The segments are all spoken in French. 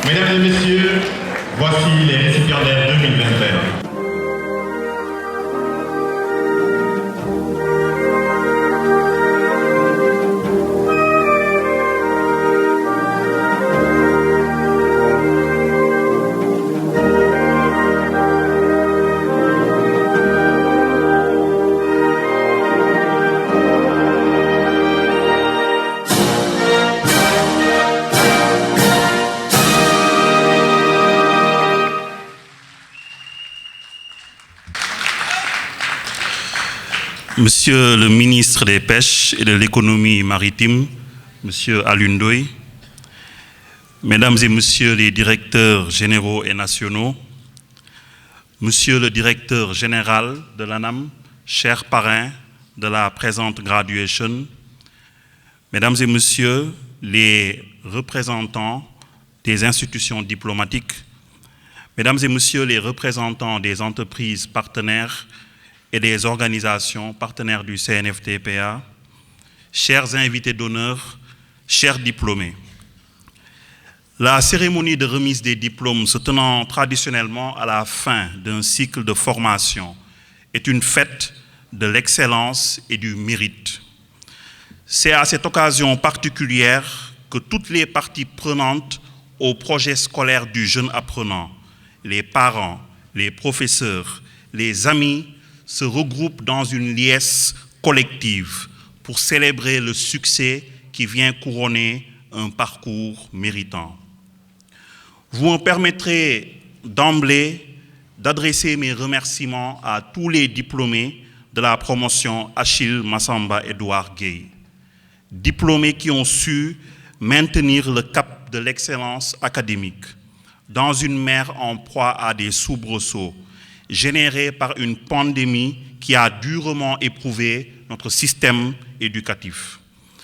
Mesdames et messieurs, voici les récipiendaires 2021. Monsieur le ministre des Pêches et de l'Économie maritime, Monsieur Alioune Ndoye, Mesdames et Messieurs les directeurs généraux et nationaux, Monsieur le directeur général de l'ANAM, chers parrains de la présente graduation, Mesdames et Messieurs les représentants des institutions diplomatiques, Mesdames et Messieurs les représentants des entreprises partenaires et des organisations partenaires du CNFTPA, chers invités d'honneur, chers diplômés. La cérémonie de remise des diplômes se tenant traditionnellement à la fin d'un cycle de formation est une fête de l'excellence et du mérite. C'est à cette occasion particulière que toutes les parties prenantes au projet scolaire du jeune apprenant, les parents, les professeurs, les amis, se regroupent dans une liesse collective pour célébrer le succès qui vient couronner un parcours méritant. Vous me permettrez d'emblée d'adresser mes remerciements à tous les diplômés de la promotion Achille Massamba Edouard Gueye, diplômés qui ont su maintenir le cap de l'excellence académique dans une mer en proie à des soubresauts générée par une pandémie qui a durement éprouvé notre système éducatif.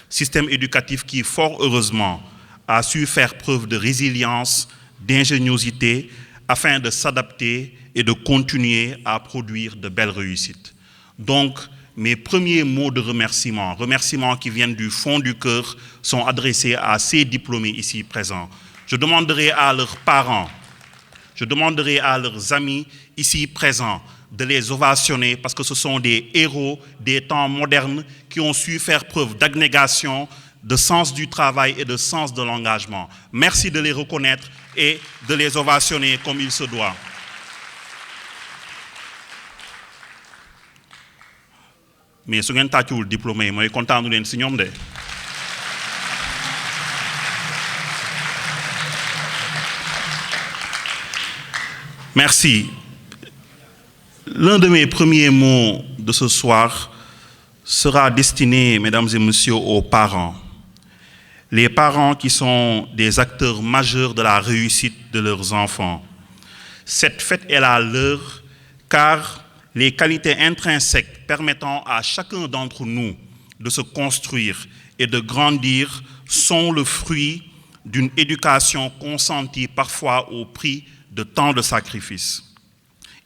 Système éducatif qui, fort heureusement, a su faire preuve de résilience, d'ingéniosité, afin de s'adapter et de continuer à produire de belles réussites. Donc, mes premiers mots de remerciements qui viennent du fond du cœur, sont adressés à ces diplômés ici présents. Je demanderai à leurs parents, je demanderai à leurs amis ici présents de les ovationner parce que ce sont des héros des temps modernes qui ont su faire preuve d'abnégation, de sens du travail et de sens de l'engagement. Merci de les reconnaître et de les ovationner comme il se doit. Mais si vous avez un diplômé, je suis content de vous dire. Merci. L'un de mes premiers mots de ce soir sera destiné, mesdames et messieurs, aux parents. Les parents qui sont des acteurs majeurs de la réussite de leurs enfants. Cette fête est la leur, car les qualités intrinsèques permettant à chacun d'entre nous de se construire et de grandir sont le fruit d'une éducation consentie parfois au prix de tant de sacrifices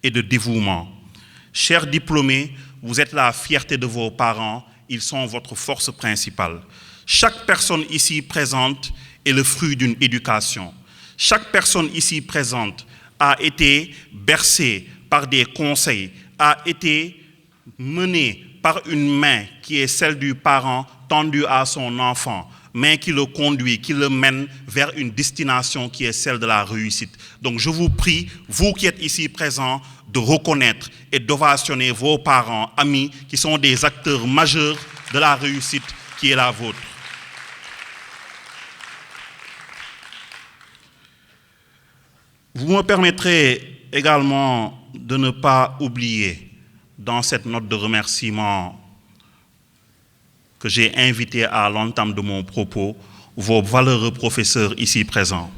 et de dévouement. Chers diplômés, vous êtes la fierté de vos parents, ils sont votre force principale. Chaque personne ici présente est le fruit d'une éducation. Chaque personne ici présente a été bercée par des conseils, a été menée par une main qui est celle du parent tendue à son enfant, main qui le conduit, qui le mène vers une destination qui est celle de la réussite. Donc je vous prie, vous qui êtes ici présents, de reconnaître et d'ovationner vos parents, amis, qui sont des acteurs majeurs de la réussite qui est la vôtre. Vous me permettrez également de ne pas oublier, dans cette note de remerciement que j'ai invité à l'entame de mon propos, vos valeureux professeurs ici présents.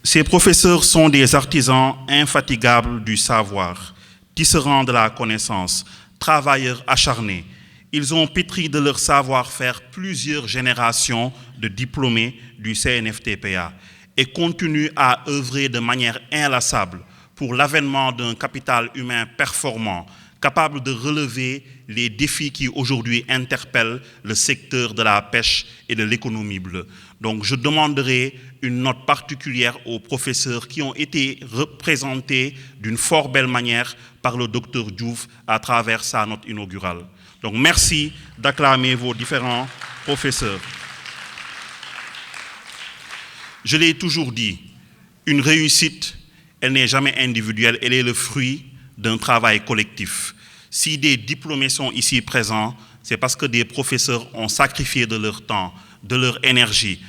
Ces professeurs sont des artisans infatigables du savoir, tisserands de la connaissance, travailleurs acharnés. Ils ont pétri de leur savoir-faire plusieurs générations de diplômés du CNFTPA et continuent à œuvrer de manière inlassable pour l'avènement d'un capital humain performant, capable de relever les défis qui aujourd'hui interpellent le secteur de la pêche et de l'économie bleue. Donc je demanderai une note particulière aux professeurs qui ont été représentés d'une fort belle manière par le docteur Diouf à travers sa note inaugurale. Donc merci d'acclamer vos différents professeurs. Je l'ai toujours dit, une réussite, elle n'est jamais individuelle, elle est le fruit d'un travail collectif. Si des diplômés sont ici présents, c'est parce que des professeurs ont sacrifié de leur temps, de leur énergie,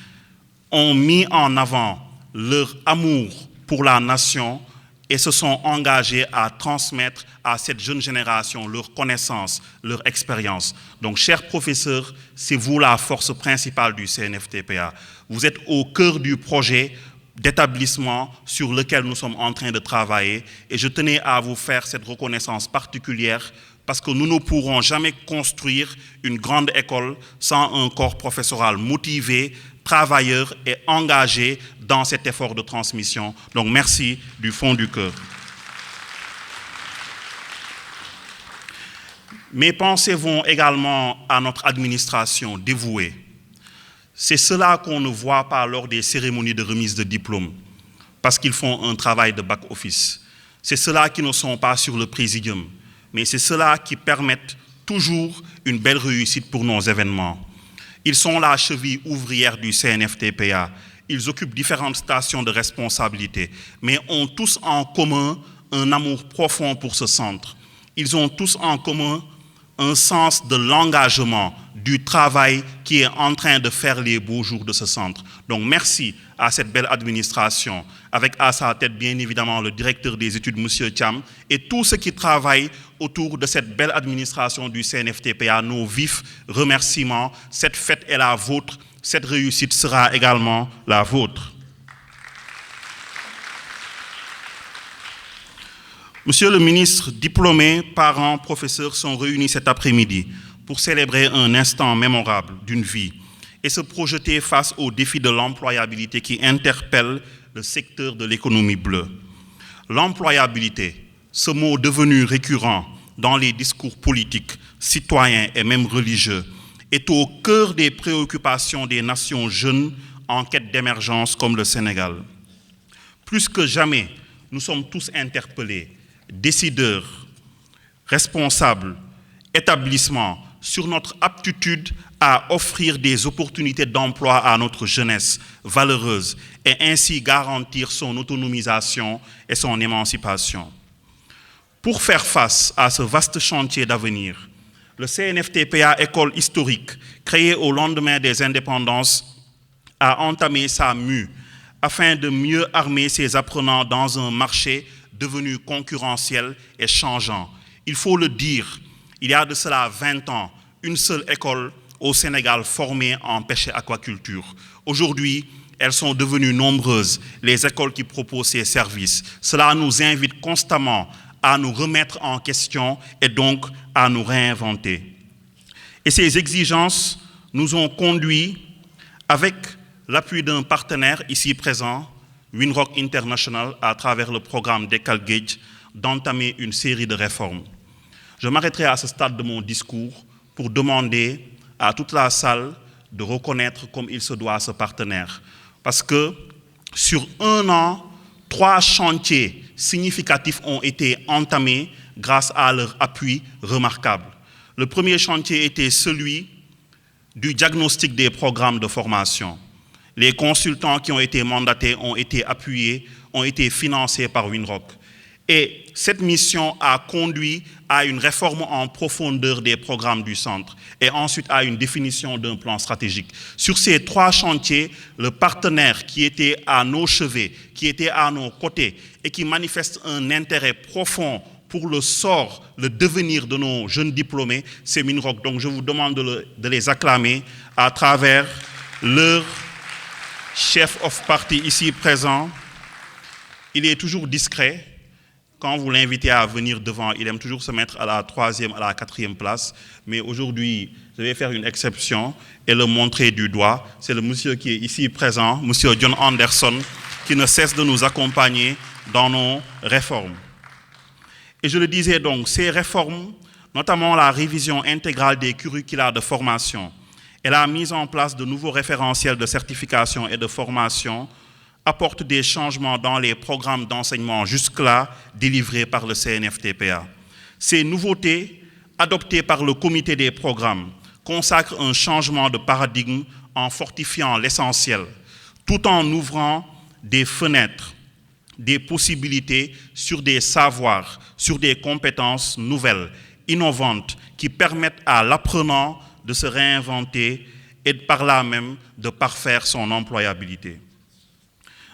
ont mis en avant leur amour pour la nation et se sont engagés à transmettre à cette jeune génération leurs connaissances, leur expérience. Donc, chers professeurs, c'est vous la force principale du CNFTPA. Vous êtes au cœur du projet d'établissement sur lequel nous sommes en train de travailler et je tenais à vous faire cette reconnaissance particulière parce que nous ne pourrons jamais construire une grande école sans un corps professoral motivé, travailleur et engagé dans cet effort de transmission. Donc merci du fond du cœur. Mes pensées vont également à notre administration dévouée. C'est cela qu'on ne voit pas lors des cérémonies de remise de diplôme, parce qu'ils font un travail de back-office. C'est cela qui ne sont pas sur le présidium, mais c'est cela qui permettent toujours une belle réussite pour nos événements. Ils sont la cheville ouvrière du CNFTPA. Ils occupent différentes stations de responsabilité, mais ont tous en commun un amour profond pour ce centre. Ils ont tous en commun un sens de l'engagement, du travail qui est en train de faire les beaux jours de ce centre. Donc merci à cette belle administration, avec à sa tête bien évidemment le directeur des études, M. Thiam, et tous ceux qui travaillent autour de cette belle administration du CNFTPA, nos vifs remerciements. Cette fête est la vôtre, cette réussite sera également la vôtre. Monsieur le ministre, diplômés, parents, professeurs sont réunis cet après-midi pour célébrer un instant mémorable d'une vie et se projeter face aux défis de l'employabilité qui interpellent le secteur de l'économie bleue. L'employabilité, ce mot devenu récurrent dans les discours politiques, citoyens et même religieux, est au cœur des préoccupations des nations jeunes en quête d'émergence comme le Sénégal. Plus que jamais, nous sommes tous interpellés, décideurs, responsables, établissements, sur notre aptitude à offrir des opportunités d'emploi à notre jeunesse valeureuse et ainsi garantir son autonomisation et son émancipation. Pour faire face à ce vaste chantier d'avenir, le CNFTPA, école historique, créée au lendemain des indépendances, a entamé sa mue afin de mieux armer ses apprenants dans un marché devenu concurrentiel et changeant. Il faut le dire, il y a de cela 20 ans, une seule école au Sénégal formée en pêche et aquaculture. Aujourd'hui, elles sont devenues nombreuses, les écoles qui proposent ces services. Cela nous invite constamment à nous remettre en question et donc à nous réinventer. Et ces exigences nous ont conduits, avec l'appui d'un partenaire ici présent, Winrock International, à travers le programme Decalgage, d'entamer une série de réformes. Je m'arrêterai à ce stade de mon discours pour demander à toute la salle de reconnaître comme il se doit ce partenaire. Parce que sur un an, 3 chantiers significatifs ont été entamés grâce à leur appui remarquable. Le premier chantier était celui du diagnostic des programmes de formation. Les consultants qui ont été mandatés ont été appuyés, ont été financés par Winrock. Et cette mission a conduit à une réforme en profondeur des programmes du centre et ensuite à une définition d'un plan stratégique. Sur ces 3 chantiers, le partenaire qui était à nos chevets, qui était à nos côtés et qui manifeste un intérêt profond pour le sort, le devenir de nos jeunes diplômés, c'est Winrock. Donc je vous demande de les acclamer à travers leur chef of party ici présent. Il est toujours discret. Quand vous l'invitez à venir devant, il aime toujours se mettre à la 3e, à la 4e place. Mais aujourd'hui, je vais faire une exception et le montrer du doigt. C'est le monsieur qui est ici présent, monsieur John Anderson, qui ne cesse de nous accompagner dans nos réformes. Et je le disais donc, ces réformes, notamment la révision intégrale des curricula de formation et la mise en place de nouveaux référentiels de certification et de formation apporte des changements dans les programmes d'enseignement jusque-là délivrés par le CNFTPA. Ces nouveautés, adoptées par le comité des programmes, consacrent un changement de paradigme en fortifiant l'essentiel, tout en ouvrant des fenêtres, des possibilités sur des savoirs, sur des compétences nouvelles, innovantes, qui permettent à l'apprenant de se réinventer et par là même de parfaire son employabilité.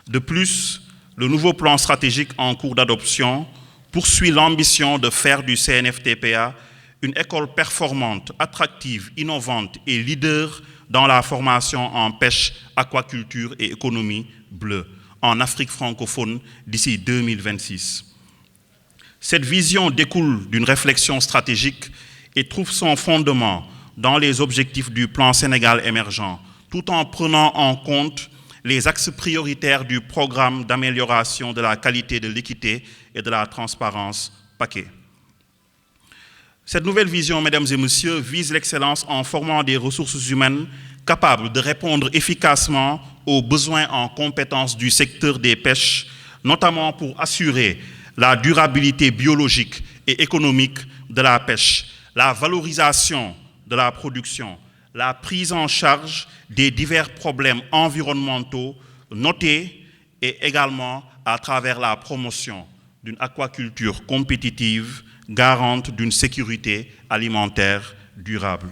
De plus, le nouveau plan stratégique en cours d'adoption poursuit l'ambition de faire du CNFTPA une école performante, attractive, innovante et leader dans la formation en pêche, aquaculture et économie bleue en Afrique francophone d'ici 2026. Cette vision découle d'une réflexion stratégique et trouve son fondement dans les objectifs du plan Sénégal émergent, tout en prenant en compte les axes prioritaires du programme d'amélioration de la qualité, de l'équité et de la transparence PAQUET. Cette nouvelle vision, mesdames et messieurs, vise l'excellence en formant des ressources humaines capables de répondre efficacement aux besoins en compétences du secteur des pêches, notamment pour assurer la durabilité biologique et économique de la pêche, la valorisation de la production, la prise en charge des divers problèmes environnementaux notés et également à travers la promotion d'une aquaculture compétitive garante d'une sécurité alimentaire durable.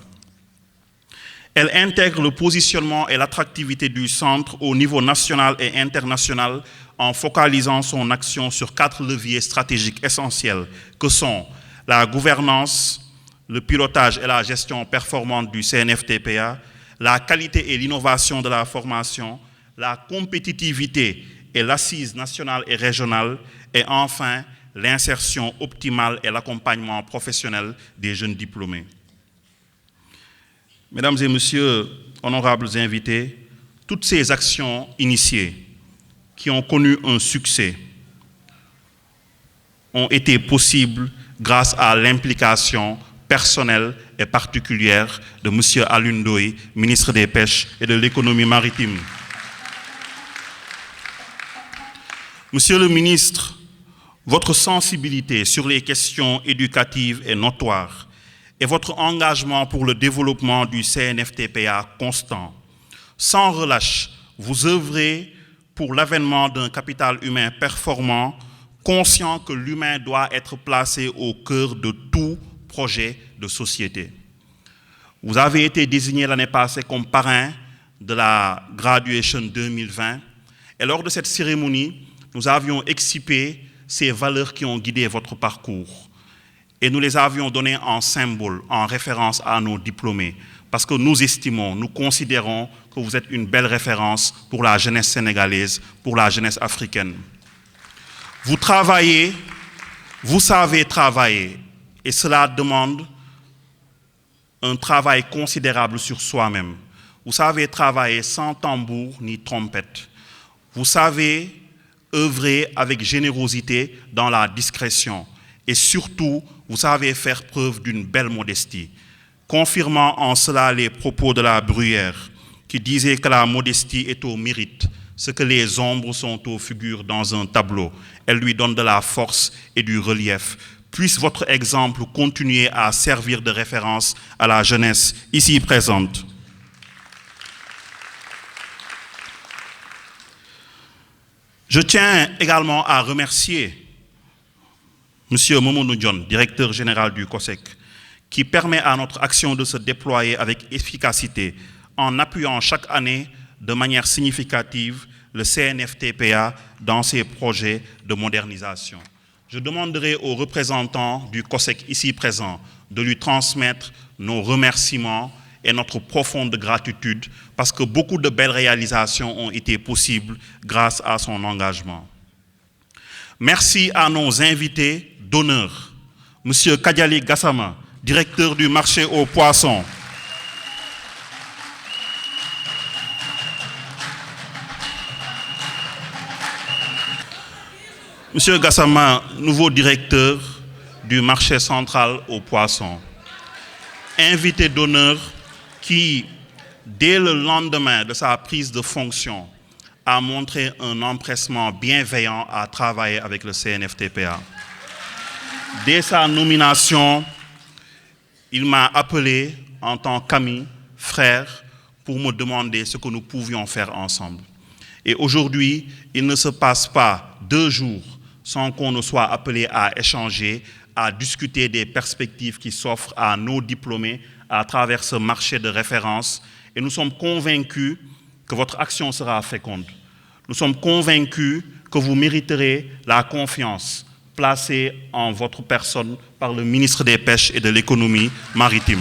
Elle intègre le positionnement et l'attractivité du centre au niveau national et international en focalisant son action sur 4 leviers stratégiques essentiels que sont la gouvernance, le pilotage et la gestion performante du CNFTPA, la qualité et l'innovation de la formation, la compétitivité et l'assise nationale et régionale, et enfin l'insertion optimale et l'accompagnement professionnel des jeunes diplômés. Mesdames et messieurs, honorables invités, toutes ces actions initiées qui ont connu un succès ont été possibles grâce à l'implication personnelle et particulière de M. Alioune Ndoye, ministre des Pêches et de l'Économie maritime. Monsieur le ministre, votre sensibilité sur les questions éducatives est notoire et votre engagement pour le développement du CNFTPA constant. Sans relâche, vous œuvrez pour l'avènement d'un capital humain performant, conscient que l'humain doit être placé au cœur de tout projet de société. Vous avez été désigné l'année passée comme parrain de la Graduation 2020 et lors de cette cérémonie, nous avions excipé ces valeurs qui ont guidé votre parcours et nous les avions données en symbole, en référence à nos diplômés parce que nous estimons, nous considérons que vous êtes une belle référence pour la jeunesse sénégalaise, pour la jeunesse africaine. Vous travaillez, vous savez travailler et cela demande un travail considérable sur soi-même. Vous savez travailler sans tambour ni trompette. Vous savez œuvrer avec générosité dans la discrétion. Et surtout, vous savez faire preuve d'une belle modestie, confirmant en cela les propos de la Bruyère, qui disait que la modestie est au mérite, ce que les ombres sont aux figures dans un tableau. Elle lui donne de la force et du relief. Puisse votre exemple continuer à servir de référence à la jeunesse ici présente. Je tiens également à remercier M. Momodou Dione, directeur général du COSEC, qui permet à notre action de se déployer avec efficacité en appuyant chaque année de manière significative le CNFTPA dans ses projets de modernisation. Je demanderai aux représentants du COSEC ici présents de lui transmettre nos remerciements et notre profonde gratitude parce que beaucoup de belles réalisations ont été possibles grâce à son engagement. Merci à nos invités d'honneur, M. Kadiali Gassama, directeur du marché aux poissons, M. Gassama, nouveau directeur du marché central aux poissons. Invité d'honneur qui dès le lendemain de sa prise de fonction, a montré un empressement bienveillant à travailler avec le CNFTPA. Dès sa nomination, il m'a appelé en tant qu'ami, frère, pour me demander ce que nous pouvions faire ensemble. Et aujourd'hui, il ne se passe pas 2 jours sans qu'on ne soit appelé à échanger, à discuter des perspectives qui s'offrent à nos diplômés à travers ce marché de référence. Et nous sommes convaincus que votre action sera féconde. Nous sommes convaincus que vous mériterez la confiance placée en votre personne par le ministre des Pêches et de l'Économie maritime.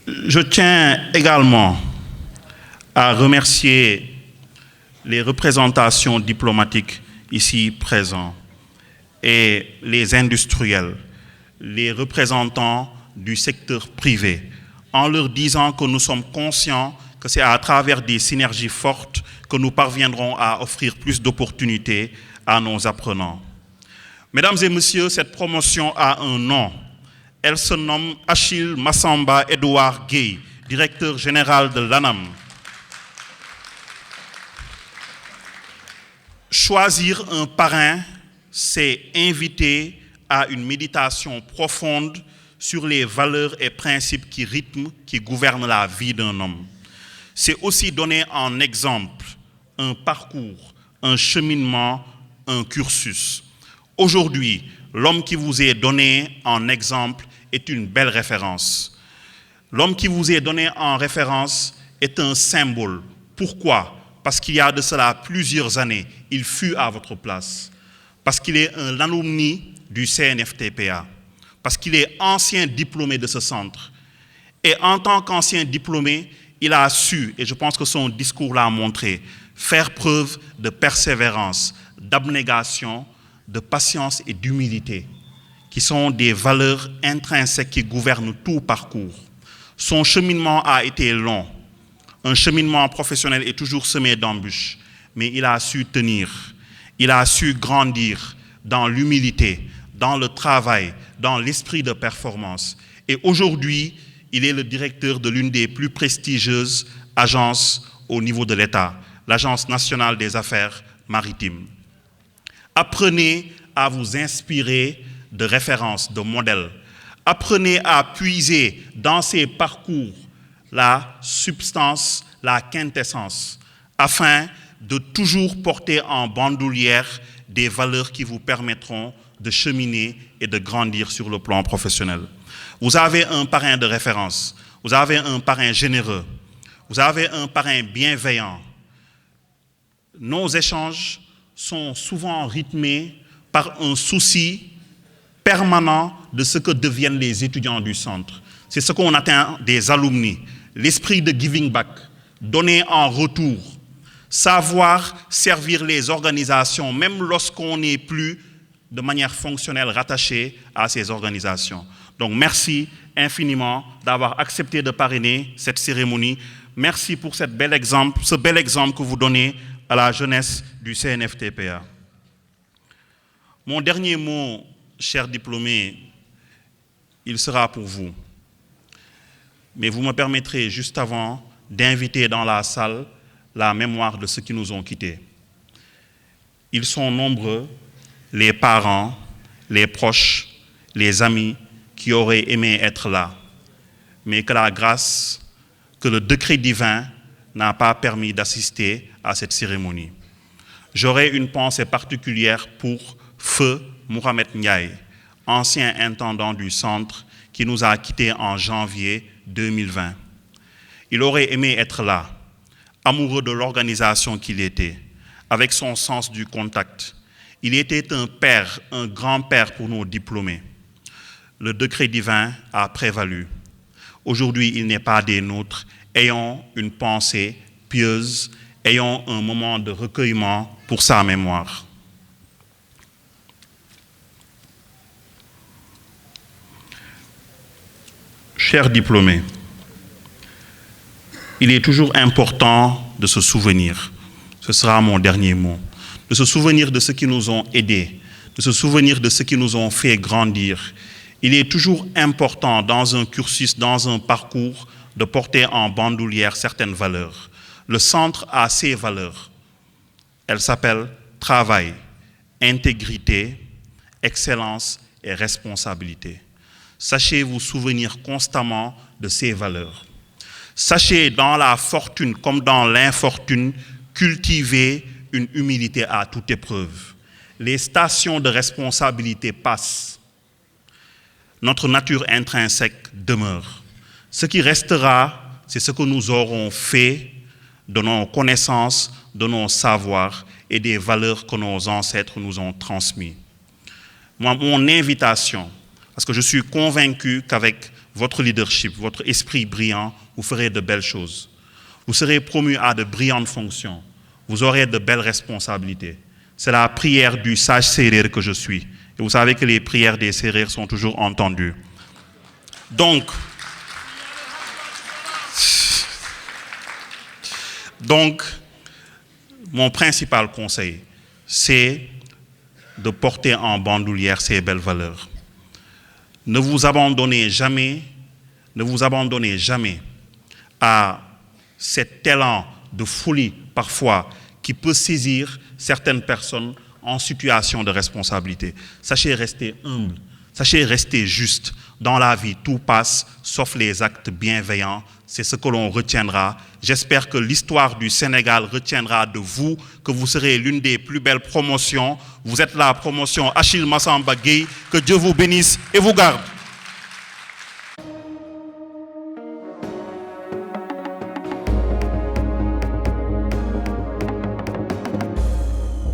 Je tiens également à remercier les représentations diplomatiques ici présentes et les industriels, les représentants du secteur privé, en leur disant que nous sommes conscients que c'est à travers des synergies fortes que nous parviendrons à offrir plus d'opportunités à nos apprenants. Mesdames et messieurs, cette promotion a un nom. Elle se nomme Achille Massamba Edouard Gueye, directeur général de l'ANAM. Choisir un parrain, c'est inviter à une méditation profonde sur les valeurs et principes qui rythment, qui gouvernent la vie d'un homme. C'est aussi donner en exemple un parcours, un cheminement, un cursus. Aujourd'hui, l'homme qui vous est donné en exemple est une belle référence. L'homme qui vous est donné en référence est un symbole. Pourquoi ? Parce qu'il y a de cela plusieurs années, il fut à votre place. Parce qu'il est un alumni du CNFTPA. Parce qu'il est ancien diplômé de ce centre. Et en tant qu'ancien diplômé, il a su, et je pense que son discours l'a montré, faire preuve de persévérance, d'abnégation, de patience et d'humilité, qui sont des valeurs intrinsèques qui gouvernent tout parcours. Son cheminement a été long. Un cheminement professionnel est toujours semé d'embûches, mais il a su tenir, il a su grandir dans l'humilité, dans le travail, dans l'esprit de performance. Et aujourd'hui, il est le directeur de l'une des plus prestigieuses agences au niveau de l'État, l'Agence nationale des affaires maritimes. Apprenez à vous inspirer de références, de modèles. Apprenez à puiser dans ces parcours la substance, la quintessence, afin de toujours porter en bandoulière des valeurs qui vous permettront de cheminer et de grandir sur le plan professionnel. Vous avez un parrain de référence, vous avez un parrain généreux, vous avez un parrain bienveillant. Nos échanges sont souvent rythmés par un souci permanent de ce que deviennent les étudiants du centre. C'est ce qu'on attend des alumni, l'esprit de giving back, donner en retour, savoir servir les organisations, même lorsqu'on n'est plus de manière fonctionnelle rattaché à ces organisations. Donc merci infiniment d'avoir accepté de parrainer cette cérémonie. Merci pour ce bel exemple que vous donnez à la jeunesse du CNFTPA. Mon dernier mot, chers diplômés, il sera pour vous. Mais vous me permettrez juste avant d'inviter dans la salle la mémoire de ceux qui nous ont quittés. Ils sont nombreux, les parents, les proches, les amis qui auraient aimé être là, mais que la grâce, que le décret divin n'a pas permis d'assister à cette cérémonie. J'aurais une pensée particulière pour Feu Mohamed Ndiaye, ancien intendant du centre qui nous a quittés en janvier 2020. Il aurait aimé être là, amoureux de l'organisation qu'il était, avec son sens du contact. Il était un père, un grand-père pour nos diplômés. Le décret divin a prévalu. Aujourd'hui, il n'est pas des nôtres. Ayons une pensée pieuse, ayons un moment de recueillement pour sa mémoire. Chers diplômés, il est toujours important de se souvenir, ce sera mon dernier mot, de se souvenir de ceux qui nous ont aidés, de se souvenir de ce qui nous ont fait grandir. Il est toujours important dans un cursus, dans un parcours, de porter en bandoulière certaines valeurs. Le centre a ses valeurs. Elles s'appellent travail, intégrité, excellence et responsabilité. Sachez vous souvenir constamment de ces valeurs. Sachez dans la fortune comme dans l'infortune, cultiver une humilité à toute épreuve. Les stations de responsabilité passent. Notre nature intrinsèque demeure. Ce qui restera, c'est ce que nous aurons fait de nos connaissances, de nos savoirs et des valeurs que nos ancêtres nous ont transmises. Mon invitation, parce que je suis convaincu qu'avec votre leadership, votre esprit brillant, vous ferez de belles choses. Vous serez promus à de brillantes fonctions. Vous aurez de belles responsabilités. C'est la prière du sage Sérère que je suis. Et vous savez que les prières des Sérères sont toujours entendues. Donc, mon principal conseil, c'est de porter en bandoulière ces belles valeurs. Ne vous abandonnez jamais à cet élan de folie parfois qui peut saisir certaines personnes en situation de responsabilité. Sachez rester humble, sachez rester juste. Dans la vie, tout passe, sauf les actes bienveillants. C'est ce que l'on retiendra. J'espère que l'histoire du Sénégal retiendra de vous, que vous serez l'une des plus belles promotions. Vous êtes la promotion Achille Massamba Gueye. Que Dieu vous bénisse et vous garde.